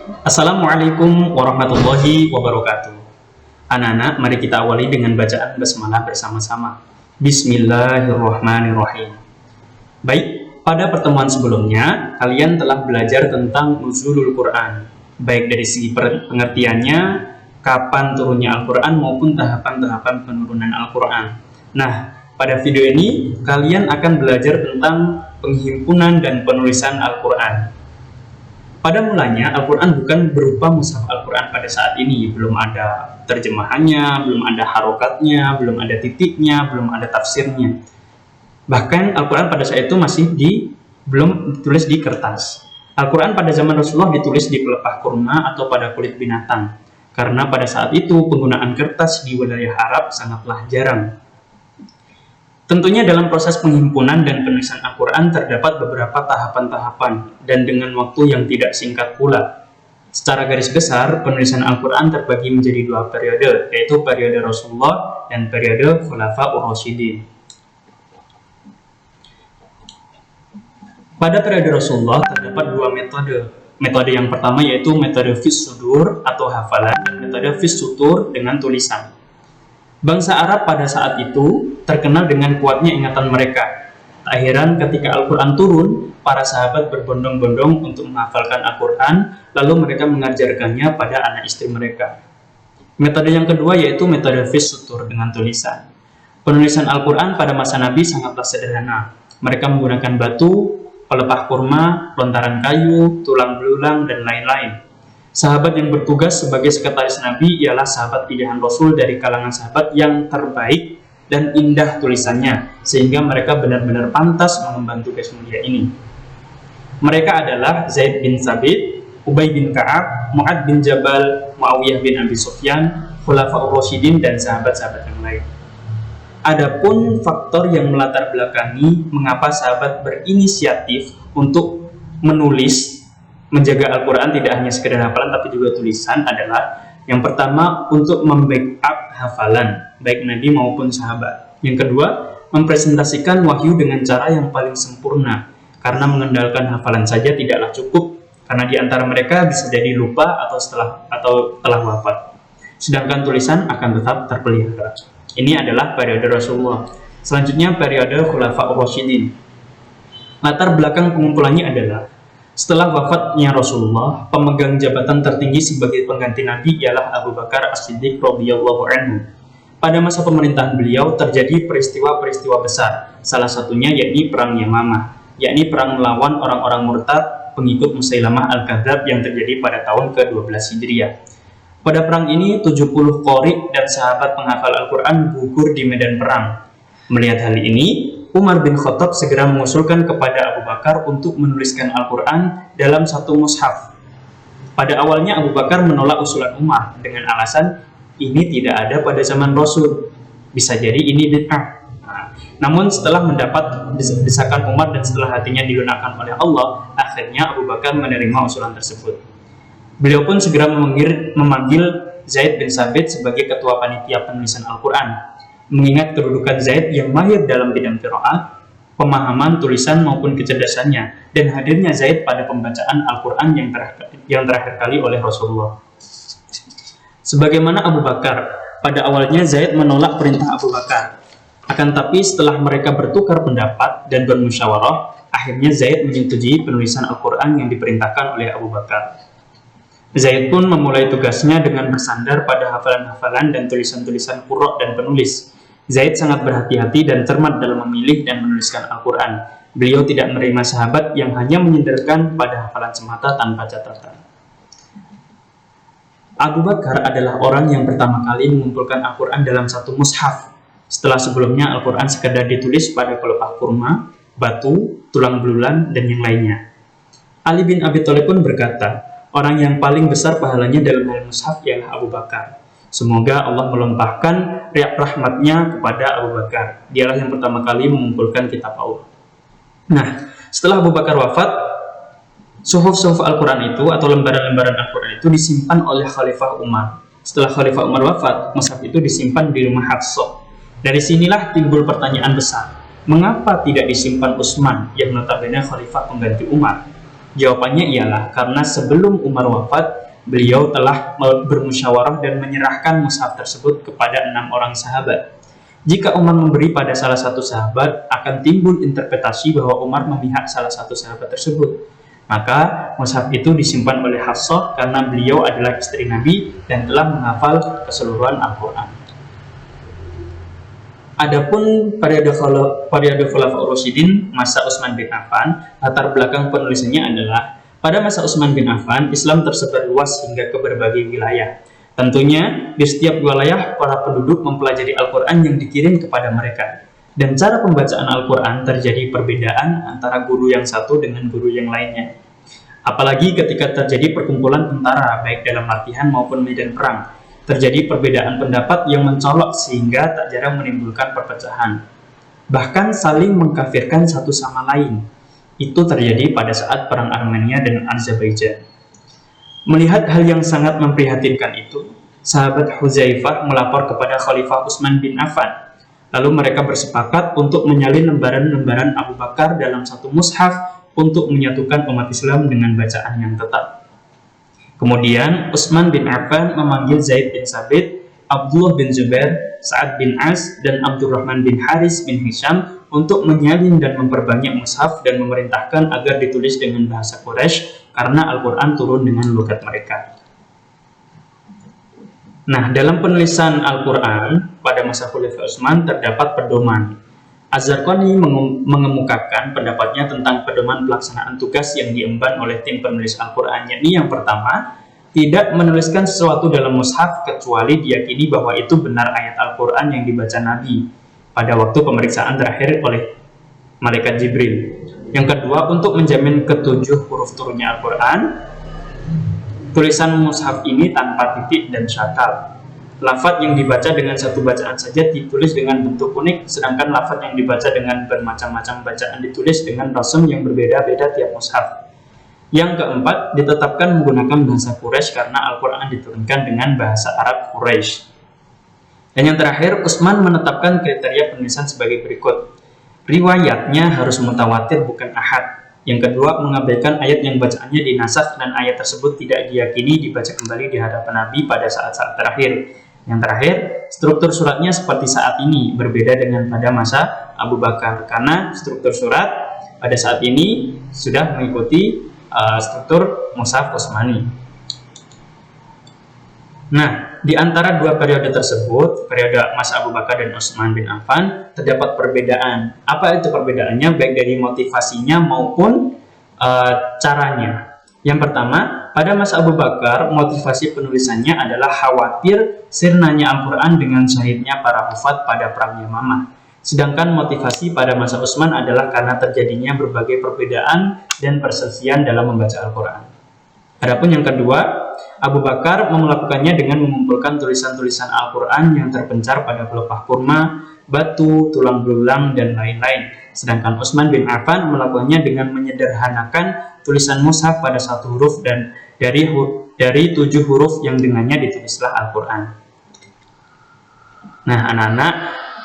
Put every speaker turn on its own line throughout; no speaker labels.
Assalamualaikum warahmatullahi wabarakatuh. Anak-anak, mari kita awali dengan bacaan basmalah bersama-sama. Bismillahirrahmanirrahim. Baik, pada pertemuan sebelumnya, kalian telah belajar tentang nuzulul Quran, baik dari segi pengertiannya, kapan turunnya Al-Quran, maupun tahapan-tahapan penurunan Al-Quran. Nah, pada video ini, kalian akan belajar tentang penghimpunan dan penulisan Al-Quran. Pada mulanya, Al-Quran bukan berupa mushaf Al-Quran pada saat ini. Belum ada terjemahannya, belum ada harokatnya, belum ada titiknya, belum ada tafsirnya. Bahkan Al-Quran pada saat itu belum ditulis di kertas. Al-Quran pada zaman Rasulullah ditulis di pelepah kurma atau pada kulit binatang. Karena pada saat itu penggunaan kertas di wilayah Arab sangatlah jarang. Tentunya dalam proses penghimpunan dan penulisan Al-Quran terdapat beberapa tahapan-tahapan dan dengan waktu yang tidak singkat pula. Secara garis besar, penulisan Al-Quran terbagi menjadi dua periode, yaitu periode Rasulullah dan periode Khulafaur Rasyidin. Pada periode Rasulullah terdapat dua metode. Metode yang pertama yaitu metode fis sudur atau hafalan dan metode fis sutur dengan tulisan. Bangsa Arab pada saat itu terkenal dengan kuatnya ingatan mereka. Tak heran ketika Al-Quran turun, para sahabat berbondong-bondong untuk menghafalkan Al-Quran, lalu mereka mengajarkannya pada anak istri mereka. Metode yang kedua yaitu metode fis sutur dengan tulisan. Penulisan Al-Quran pada masa Nabi sangatlah sederhana. Mereka menggunakan batu, pelepah kurma, lontaran kayu, tulang belulang, dan lain-lain. Sahabat yang bertugas sebagai sekretaris Nabi ialah sahabat pilihan Rasul dari kalangan sahabat yang terbaik dan indah tulisannya, sehingga mereka benar-benar pantas mengemban tugas mulia ini. Mereka adalah Zaid bin Thabit, Ubay bin Ka'ab, Mu'ad bin Jabal, Muawiyah bin Abi Sufyan, Khulafaur Rasyidin, dan sahabat-sahabat yang lain. Adapun faktor yang melatar belakangi mengapa sahabat berinisiatif untuk menulis menjaga Al-Quran tidak hanya sekedar hafalan tapi juga tulisan adalah yang pertama untuk membackup hafalan baik Nabi maupun sahabat. Yang kedua, mempresentasikan wahyu dengan cara yang paling sempurna karena mengandalkan hafalan saja tidaklah cukup karena di antara mereka bisa jadi lupa atau telah wafat. Sedangkan tulisan akan tetap terpelihara. Ini adalah periode Rasulullah. Selanjutnya periode Khulafaur Rasyidin. Latar belakang pengumpulannya adalah setelah wafatnya Rasulullah, pemegang jabatan tertinggi sebagai pengganti Nabi ialah Abu Bakar As-Siddiq radhiyallahu anhu. Pada masa pemerintahan beliau terjadi peristiwa-peristiwa besar, salah satunya yakni Perang Yamamah, yakni perang melawan orang-orang murtad pengikut Musailamah Al-Kadzab yang terjadi pada tahun ke-12 Hijriah. Pada perang ini 70 qori dan sahabat penghafal Al-Quran gugur di medan perang. Melihat hal ini, Umar bin Khattab segera mengusulkan kepada Abu Bakar untuk menuliskan Al-Quran dalam satu mushaf. Pada awalnya Abu Bakar menolak usulan Umar dengan alasan ini tidak ada pada zaman Rasul. Bisa jadi ini bid'ah. Namun setelah mendapat desakan Umar dan setelah hatinya dilunakkan oleh Allah, akhirnya Abu Bakar menerima usulan tersebut. Beliau pun segera memanggil Zaid bin Thabit sebagai ketua panitia penulisan Al-Quran. Mengingat kedudukan Zaid yang mahir dalam bidang qiraat, pemahaman tulisan maupun kecerdasannya, dan hadirnya Zaid pada pembacaan Al-Quran yang terakhir kali oleh Rasulullah. Sebagaimana Abu Bakar, pada awalnya Zaid menolak perintah Abu Bakar. Akan tapi setelah mereka bertukar pendapat dan bermusyawarah, akhirnya Zaid menyetujui penulisan Al-Quran yang diperintahkan oleh Abu Bakar. Zaid pun memulai tugasnya dengan bersandar pada hafalan-hafalan dan tulisan-tulisan qurra dan penulis. Zaid sangat berhati-hati dan cermat dalam memilih dan menuliskan Al-Quran. Beliau tidak menerima sahabat yang hanya menyandarkan pada hafalan semata tanpa catatan. Abu Bakar adalah orang yang pertama kali mengumpulkan Al-Quran dalam satu mushaf. Setelah sebelumnya Al-Quran sekedar ditulis pada pelepah kurma, batu, tulang belulang, dan yang lainnya. Ali bin Abi Thalib pun berkata, orang yang paling besar pahalanya dalam hal mushaf ialah Abu Bakar. Semoga Allah melimpahkan rahmatnya kepada Abu Bakar. Dialah yang pertama kali mengumpulkan kitab Allah. Nah, setelah Abu Bakar wafat, suhuf-suhuf Al-Quran itu atau lembaran-lembaran Al-Quran itu disimpan oleh Khalifah Umar. Setelah Khalifah Umar wafat, mushaf itu disimpan di rumah Hafsah. Dari sinilah timbul pertanyaan besar. Mengapa tidak disimpan Utsman yang notabene khalifah pengganti Umar? Jawabannya ialah karena sebelum Umar wafat, beliau telah bermusyawarah dan menyerahkan mushaf tersebut kepada 6 orang sahabat. Jika Umar memberi pada salah satu sahabat, akan timbul interpretasi bahwa Umar memihak salah satu sahabat tersebut. Maka mushaf itu disimpan oleh Hafsah karena beliau adalah istri Nabi dan telah menghafal keseluruhan Al-Quran. Adapun periode Khulafaur Rasyidin masa Utsman bin Affan, latar belakang penulisannya adalah pada masa Utsman bin Affan, Islam tersebar luas hingga ke berbagai wilayah. Tentunya di setiap wilayah para penduduk mempelajari Al-Quran yang dikirim kepada mereka. Dan cara pembacaan Al-Quran terjadi perbedaan antara guru yang satu dengan guru yang lainnya. Apalagi ketika terjadi perkumpulan tentara baik dalam latihan maupun medan perang. Terjadi perbedaan pendapat yang mencolok sehingga tak jarang menimbulkan perpecahan. Bahkan saling mengkafirkan satu sama lain. Itu terjadi pada saat perang Armenia dan Azerbaijan. Melihat hal yang sangat memprihatinkan itu, sahabat Hudzaifah melapor kepada Khalifah Utsman bin Affan. Lalu mereka bersepakat untuk menyalin lembaran-lembaran Abu Bakar dalam satu mushaf untuk menyatukan umat Islam dengan bacaan yang tetap. Kemudian Utsman bin Affan memanggil Zaid bin Sabit, Abdullah bin Zubair, Sa'ad bin As, dan Abdurrahman bin Haris bin Hisham untuk menyalin dan memperbanyak mushaf dan memerintahkan agar ditulis dengan bahasa Quraisy karena Al-Quran turun dengan logat mereka. Nah, dalam penulisan Al-Quran pada masa Khalifah Utsman terdapat pedoman. Az-Zarqani mengemukakan pendapatnya tentang pedoman pelaksanaan tugas yang diemban oleh tim penulis Al-Quran, yakni yang pertama, tidak menuliskan sesuatu dalam mushaf kecuali diyakini bahwa itu benar ayat Al-Quran yang dibaca Nabi pada waktu pemeriksaan terakhir oleh Malaikat Jibril. Yang kedua, untuk menjamin ketujuh huruf turunnya Al-Quran, tulisan mushaf ini tanpa titik dan syakal. Lafaz yang dibaca dengan satu bacaan saja ditulis dengan bentuk unik, sedangkan lafaz yang dibaca dengan bermacam-macam bacaan ditulis dengan rasum yang berbeda-beda tiap mushaf. Yang keempat, ditetapkan menggunakan bahasa Quraisy karena Al-Quran diturunkan dengan bahasa Arab Quraisy. Dan yang terakhir, Utsman menetapkan kriteria penulisan sebagai berikut. Riwayatnya harus mutawatir bukan ahad. Yang kedua, mengabaikan ayat yang bacaannya dinasakh dan ayat tersebut tidak diyakini dibaca kembali di hadapan Nabi pada saat-saat terakhir. Yang terakhir, struktur suratnya seperti saat ini, berbeda dengan pada masa Abu Bakar, karena struktur surat pada saat ini sudah mengikuti struktur mushaf Utsmani. Nah, di antara dua periode tersebut, periode masa Abu Bakar dan Utsman bin Affan, terdapat perbedaan. Apa itu perbedaannya? Baik dari motivasinya maupun caranya. Yang pertama, pada masa Abu Bakar, motivasi penulisannya adalah khawatir sirnanya Al-Quran dengan syahidnya para hufaz pada perang Yamamah. Sedangkan motivasi pada masa Utsman adalah karena terjadinya berbagai perbedaan dan perselisihan dalam membaca Al-Quran. Adapun yang kedua, Abu Bakar melakukannya dengan mengumpulkan tulisan-tulisan Al-Quran yang terpencar pada pelepah kurma, batu, tulang belulang, dan lain-lain. Sedangkan Utsman bin Affan melakukannya dengan menyederhanakan tulisan mushaf pada satu huruf dan dari 7 huruf yang dengannya ditulislah Al-Quran. Nah, anak-anak,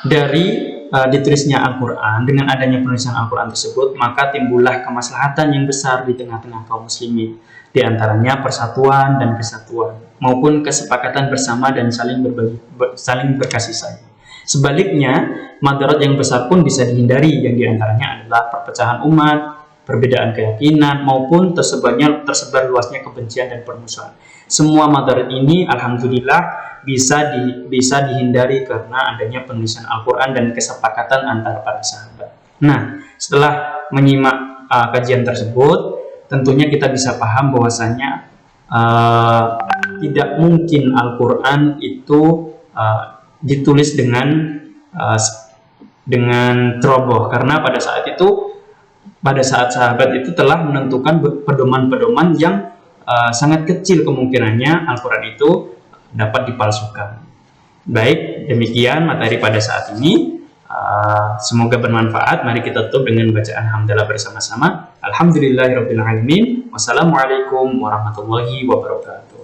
dari ditulisnya Al-Quran, dengan adanya penulisan Al-Quran tersebut, maka timbullah kemaslahatan yang besar di tengah-tengah kaum muslimin, di antaranya persatuan dan kesatuan, maupun kesepakatan bersama dan saling berkasih sayang. Sebaliknya, madarat yang besar pun bisa dihindari, yang diantaranya adalah perpecahan umat, perbedaan keyakinan, maupun tersebar luasnya kebencian dan permusuhan. Semua madarat ini, alhamdulillah, bisa dihindari karena adanya penulisan Al-Quran dan kesepakatan antara para sahabat. Nah, setelah menyimak kajian tersebut, tentunya kita bisa paham bahwasanya tidak mungkin Al-Quran itu ditulis dengan ceroboh, karena pada saat sahabat itu telah menentukan pedoman-pedoman yang sangat kecil kemungkinannya Al-Quran itu dapat dipalsukan. Baik, demikian materi pada saat ini. Semoga bermanfaat. Mari kita tutup dengan bacaan hamdalah bersama-sama. Alhamdulillahirabbil alamin. Wassalamualaikum warahmatullahi wabarakatuh.